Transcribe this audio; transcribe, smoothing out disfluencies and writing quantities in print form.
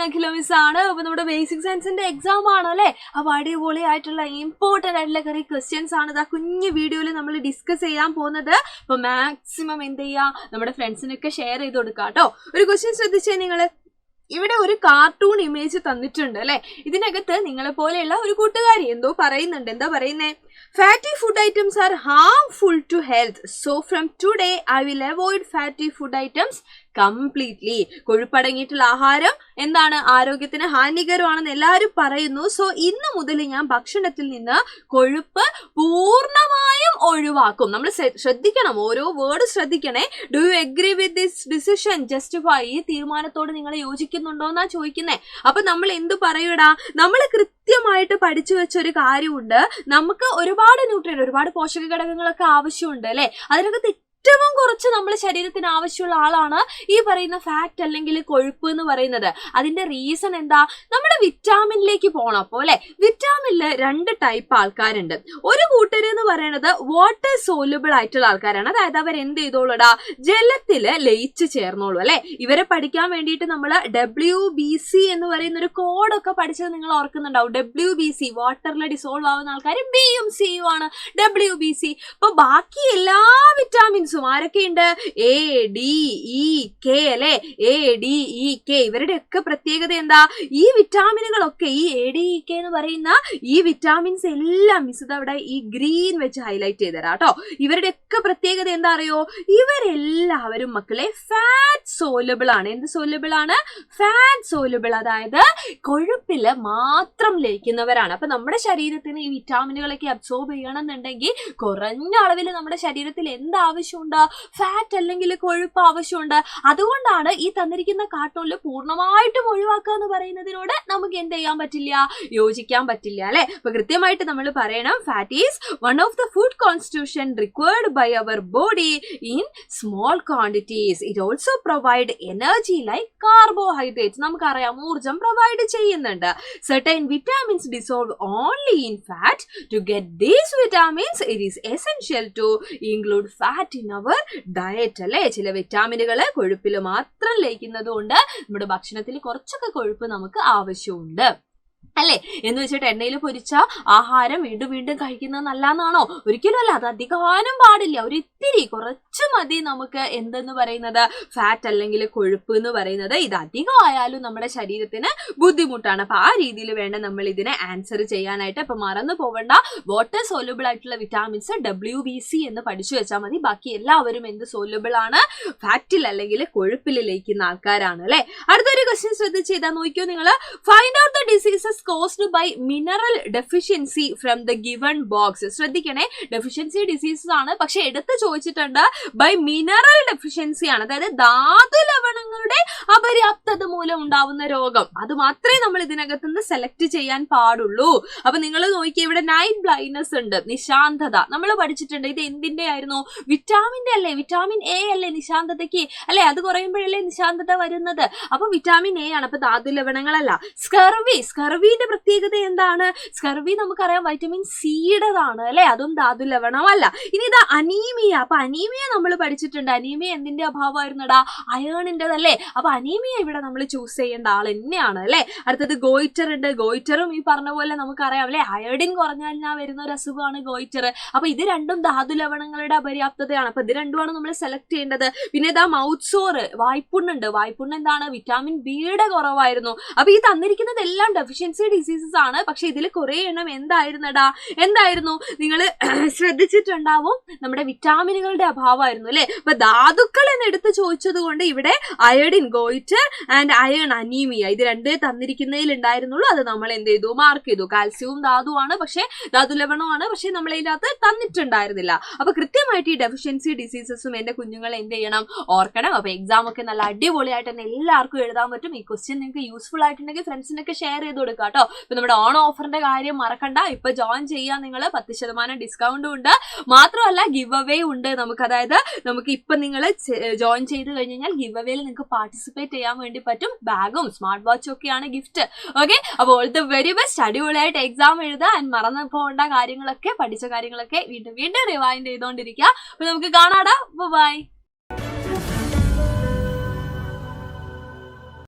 അഖില miss ആണ്. അപ്പൊ നമ്മുടെ ബേസിക് സയൻസിന്റെ എക്സാം ആണ് അല്ലെ. അപ്പൊ അടിപൊളിയായിട്ടുള്ള ഇമ്പോർട്ടന്റ് ആയിട്ടുള്ള കുറെ ക്വസ്റ്റ്യൻസ് ആണ് ഇതാ കുഞ്ഞു വീഡിയോയിൽ നമ്മൾ ഡിസ്കസ് ചെയ്യാൻ പോകുന്നത്. അപ്പൊ മാക്സിമം എന്ത് ചെയ്യാ, നമ്മുടെ ഫ്രണ്ട്സിനൊക്കെ ഷെയർ ചെയ്ത് കൊടുക്കാം കേട്ടോ. ഒരു ക്വസ്റ്റ്യൻ ശ്രദ്ധിച്ചേ നിങ്ങള്. ഇവിടെ ഒരു കാർട്ടൂൺ ഇമേജ് തന്നിട്ടുണ്ട് അല്ലെ. ഇതിനകത്ത് നിങ്ങളെ പോലെയുള്ള ഒരു കൂട്ടുകാരി എന്തോ പറയുന്നുണ്ട്. എന്താ പറയുന്നേ? Fatty food items are harmful to health, so from today I will avoid fatty food items completely. കൊഴുപ്പടങ്ങിയിട്ടുള്ള ആഹാരം എന്താണ്, ആരോഗ്യത്തിന് ഹാനികരമാണെന്ന് എല്ലാവരും പറയുന്നു. സോ ഇന്ന് മുതൽ ഞാൻ ഭക്ഷണത്തിൽ നിന്ന് കൊഴുപ്പ് പൂർണ്ണമായും ഒഴിവാക്കും. നമ്മൾ ശ്രദ്ധിക്കണം, ഓരോ വേർഡ് ശ്രദ്ധിക്കണേ. Do you agree with this decision? Justify. ഈ തീരുമാനത്തോട് നിങ്ങൾ യോജിക്കുന്നുണ്ടോ എന്നാ ചോദിക്കുന്നേ. അപ്പൊ നമ്മൾ എന്തു പറയൂടാ, നമ്മൾ കൃത്യമായിട്ട് പഠിച്ചു വെച്ച ഒരു കാര്യമുണ്ട്. നമുക്ക് ഒരുപാട് ന്യൂട്രിയന്റ്, ഒരുപാട് പോഷക ഘടകങ്ങളൊക്കെ ആവശ്യമുണ്ട് അല്ലെ. അതിനകത്ത് ഏറ്റവും കുറച്ച് നമ്മുടെ ശരീരത്തിന് ആവശ്യമുള്ള ആളാണ് ഈ പറയുന്ന ഫാറ്റ് അല്ലെങ്കിൽ കൊഴുപ്പ് എന്ന് പറയുന്നത്. അതിന്റെ റീസൺ എന്താ, നമ്മുടെ വിറ്റാമിനിലേക്ക് പോകണം. അപ്പോൾ അല്ലെ, വിറ്റാമിനില് 2 ടൈപ്പ് ആൾക്കാരുണ്ട്. ഒരു കൂട്ടര് എന്ന് പറയുന്നത് വാട്ടർ സോല്യൂബിൾ ആയിട്ടുള്ള ആൾക്കാരാണ്. അതായത് അവർ എന്ത് ചെയ്തോളൂടാ, ജലത്തില് ലയിച്ച് ചേർന്നോളൂ അല്ലെ. ഇവരെ പഠിക്കാൻ വേണ്ടിയിട്ട് നമ്മൾ WBC എന്ന് പറയുന്ന ഒരു കോഡൊക്കെ പഠിച്ചത് നിങ്ങൾ ഓർക്കുന്നുണ്ടാവും. WBC വാട്ടറിൽ ഡിസോൾവ് ആവുന്ന ആൾക്കാർ ബിയും സിയും ആണ് WBC. അപ്പൊ ബാക്കി എല്ലാ വിറ്റാമിൻസും ആരൊക്കെയുണ്ട്? ADEK അല്ലെ. ADEK ഇവരുടെ ഒക്കെ പ്രത്യേകത എന്താ? ഈ വിറ്റാമിനുകളൊക്കെ, ഈ ADEK എന്ന് പറയുന്ന ഈ വിറ്റാമിൻസ് എല്ലാം മിസ് അവിടെ ഈ ഗ്രീൻ വെച്ച് ഹൈലൈറ്റ് ചെയ്ത് തരാം കേട്ടോ. ഇവരുടെ ഒക്കെ പ്രത്യേകത എന്താ അറിയോ? ഇവരെല്ലാവരും മക്കളെ ഫാറ്റ് സോലബിൾ ആണ്. എന്ത് സോലബിൾ ആണ്? Fat soluble. അതായത് കൊഴുപ്പില് മാത്രം ലയിക്കുന്നവരാണ്. അപ്പൊ നമ്മുടെ ശരീരത്തിന് ഈ വിറ്റാമിനുകളൊക്കെ അബ്സോർബ് ചെയ്യണമെന്നുണ്ടെങ്കിൽ കുറഞ്ഞ അളവിൽ നമ്മുടെ ശരീരത്തിൽ എന്ത് ആവശ്യമുണ്ട്? ഫാറ്റ് അല്ലെങ്കിൽ കൊഴുപ്പ് ആവശ്യമുണ്ട്. അതുകൊണ്ടാണ് ഈ തന്നിരിക്കുന്ന കാർട്ടൂണിൽ പൂർണ്ണമായിട്ടും ഒഴിവാക്കുക എന്ന് പറയുന്നതിനോട് നമുക്ക് എന്ത് ചെയ്യാൻ പറ്റില്ല, യോജിക്കാൻ പറ്റില്ല അല്ലെ. അപ്പൊ കൃത്യമായിട്ട് നമ്മൾ പറയണം, fat is one of the food constitution required by our body in small quantities. It also provide energy like carbohydrates. നമുക്കറിയാം, ഊർജം പ്രൊവൈഡ് ചെയ്യുന്നുണ്ട്. certain vitamins dissolve only in fat. To get these vitamins it is essential to include fat in our diet അല്ലെ. ചില വിറ്റാമിനുകള് കൊഴുപ്പിൽ മാത്രം ലയിക്കുന്നത് കൊണ്ട് നമ്മുടെ ഭക്ഷണത്തിൽ കുറച്ചൊക്കെ കൊഴുപ്പ് നമുക്ക് ആവശ്യമുണ്ട് അല്ലെ. എന്ന് വെച്ചിട്ട് എണ്ണയിൽ പൊരിച്ച ആഹാരം വീണ്ടും വീണ്ടും കഴിക്കുന്നത് നല്ലതാണോ? ഒരിക്കലും അല്ല. അത് അധികമാനും പാടില്ല. ഒരു ഇത്തിരി കുറച്ച് മതി നമുക്ക് എന്തെന്ന് പറയുന്നത്, ഫാറ്റ് അല്ലെങ്കിൽ കൊഴുപ്പ് എന്ന് പറയുന്നത്. ഇത് അധികമായാലും നമ്മുടെ ശരീരത്തിന് ബുദ്ധിമുട്ടാണ്. അപ്പൊ ആ രീതിയിൽ വേണ്ട നമ്മൾ ഇതിനെ ആൻസർ ചെയ്യാനായിട്ട്. അപ്പൊ മറന്നു പോവണ്ട, വാട്ടർ സോല്യൂബിൾ ആയിട്ടുള്ള വിറ്റാമിൻസ് WBC എന്ന് പഠിച്ചു വെച്ചാൽ മതി. ബാക്കി എല്ലാവരും എന്ത് സോല്യൂബിൾ ആണ്? ഫാറ്റിൽ അല്ലെങ്കിൽ കൊഴുപ്പിൽ ലയിക്കുന്ന ആൾക്കാരാണ് അല്ലെ. അടുത്തൊരു ക്വസ്റ്റ്യൻ ശ്രദ്ധിച്ച് ചെയ്താൽ നോക്കിയോ നിങ്ങൾ. Find out the diseases caused by mineral deficiency from the given box. ശ്രദ്ധിക്കണേ, ഡെഫിഷ്യൻസി ഡിസീസസ് ആണ്, പക്ഷെ എടുത്ത് ചോദിച്ചിട്ടുണ്ട് ബൈ മിനറൽ ഡെഫിഷ്യൻസി ആണ്. അതായത് ധാതു ലവണങ്ങളുടെ അപര്യാപ്തത മൂലം ഉണ്ടാവുന്ന രോഗം. അത് മാത്രമേ നമ്മൾ ഇതിനകത്ത് നിന്ന് സെലക്ട് ചെയ്യാൻ പാടുള്ളൂ. അപ്പൊ നിങ്ങൾ നോക്കിയേ, ഇവിടെ നൈറ്റ് ബ്ലൈൻഡ്നെസ് ഉണ്ട്, നിശാന്തത നമ്മൾ പഠിച്ചിട്ടുണ്ട്. ഇത് എന്തിന്റെ ആയിരുന്നു? വിറ്റാമിന്റെ അല്ലേ. വിറ്റാമിൻ A അല്ലേ നിശാന്തതയ്ക്ക് അല്ലെ. അത് കുറയുമ്പോഴല്ലേ നിശാന്തത വരുന്നത്. അപ്പൊ വിറ്റാമിൻ A ആണ്. അപ്പൊ ധാതു ലവണങ്ങളല്ല. സ്കർവിന്റെ പ്രത്യേകത എന്താണ്? സ്കർവി നമുക്കറിയാം വൈറ്റമിൻ സിയുടേതാണ് അല്ലെ. അതും ധാതു ലവണമല്ല. ഇനി ഇത് അനീമിയ. അപ്പൊ അനീമിയ നമ്മൾ പഠിച്ചിട്ടുണ്ട്. അനീമിയ എന്തിന്റെ അഭാവമായിരുന്നടാ? അയേണിൻ്റെതല്ലേ. അപ്പൊ അനീമിയ ഇവിടെ നമ്മൾ ചൂസ് ചെയ്യേണ്ട ആൾ തന്നെയാണ് അല്ലെ. അടുത്തത് ഗോയിറ്റർ ഉണ്ട്. ഗോയിറ്ററും ഈ പറഞ്ഞ പോലെ നമുക്കറിയാം അല്ലെ, അയോഡിൻ കുറഞ്ഞാൽ വരുന്ന ഒരു അസുഖമാണ് ഗോയിറ്റർ. അപ്പൊ ഇത് രണ്ടും ധാതു ലവണങ്ങളുടെ അപര്യാപ്തതയാണ്. അപ്പൊ ഇത് രണ്ടുമാണ് നമ്മൾ സെലക്ട് ചെയ്യേണ്ടത്. പിന്നെ ഇതാ മൗത്ത് സോറ്, വായ്പുണ്ണുണ്ട്. വായ്പുണ്ണ് എന്താണ്? വിറ്റാമിൻ ബിയുടെ കുറവായിരുന്നു. അപ്പൊ ഈ തന്നിരിക്കുന്നത് എല്ലാം ഡെഫിഷ്യൻസി ഡിസീസസ് ആണ്. പക്ഷെ ഇതിൽ കുറെ എണ്ണം എന്തായിരുന്നു നിങ്ങൾ ശ്രദ്ധിച്ചിട്ടുണ്ടാവും, നമ്മുടെ വിറ്റാമിനുകളുടെ അഭാവമായിരുന്നു അല്ലെ. അപ്പൊ ധാതുക്കൾ എന്ന് എടുത്ത് ചോദിച്ചത് കൊണ്ട് ഇവിടെ iodine, goitre and iron, anaemia ഇത് രണ്ടേ തന്നിരിക്കുന്നതിൽ ഉണ്ടായിരുന്നുള്ളൂ. അത് നമ്മൾ എന്ത് ചെയ്തു? മാർക്ക് ചെയ്തു. കാൽസ്യവും ധാതുവാണ്, പക്ഷെ ധാതു ലവണമാണ്, പക്ഷെ നമ്മൾ ഇതിനകത്ത് തന്നിട്ടുണ്ടായിരുന്നില്ല. അപ്പൊ കൃത്യമായിട്ട് ഈ ഡെഫിഷ്യൻസി ഡിസീസസും എന്റെ കുഞ്ഞുങ്ങൾ എന്ത് ചെയ്യണം? ഓർക്കണം. അപ്പൊ എക്സാം ഒക്കെ നല്ല അടിപൊളിയായിട്ട് തന്നെ എല്ലാവർക്കും എഴുതാൻ പറ്റും. ഈ ക്വസ്റ്റ്യൻ നിങ്ങൾക്ക് യൂസ്ഫുൾ ആയിട്ടുണ്ടെങ്കിൽ ഫ്രണ്ട്സിനൊക്കെ ഷെയർ ചെയ്ത് കൊടുക്കുക കേട്ടോ. ഇപ്പൊ നമ്മുടെ ഓൺ ഓഫറിന്റെ കാര്യം മറക്കണ്ട. ഇപ്പൊ ജോയിൻ ചെയ്യാൻ നിങ്ങൾ 10% ഡിസ്കൗണ്ടും ഉണ്ട്. മാത്രമല്ല ഗിവ് അവേ ഉണ്ട് നമുക്ക്. അതായത് നമുക്ക് ഇപ്പൊ നിങ്ങൾ ജോയിൻ ചെയ്ത് കഴിഞ്ഞാൽ ഗിവ് അവേയിൽ നിങ്ങൾക്ക് പാർട്ടിസിപ്പേറ്റ് ചെയ്യാൻ വേണ്ടി പറ്റും. ബാഗും സ്മാർട്ട് വാച്ചും ഒക്കെയാണ് ഗിഫ്റ്റ്. ഓക്കെ, അപ്പോൾ ഓൾ ദ വെരി ബെസ്റ്റ്. അടിപൊളിയായിട്ട് എക്സാം എഴുതുക. ആൻഡ് മറന്നു പോകേണ്ട കാര്യങ്ങളൊക്കെ, പഠിച്ച കാര്യങ്ങളൊക്കെ വീണ്ടും റിവൈൻഡ് ചെയ്തുകൊണ്ടിരിക്കുക. അപ്പൊ നമുക്ക് കാണാടാ. ബൈ.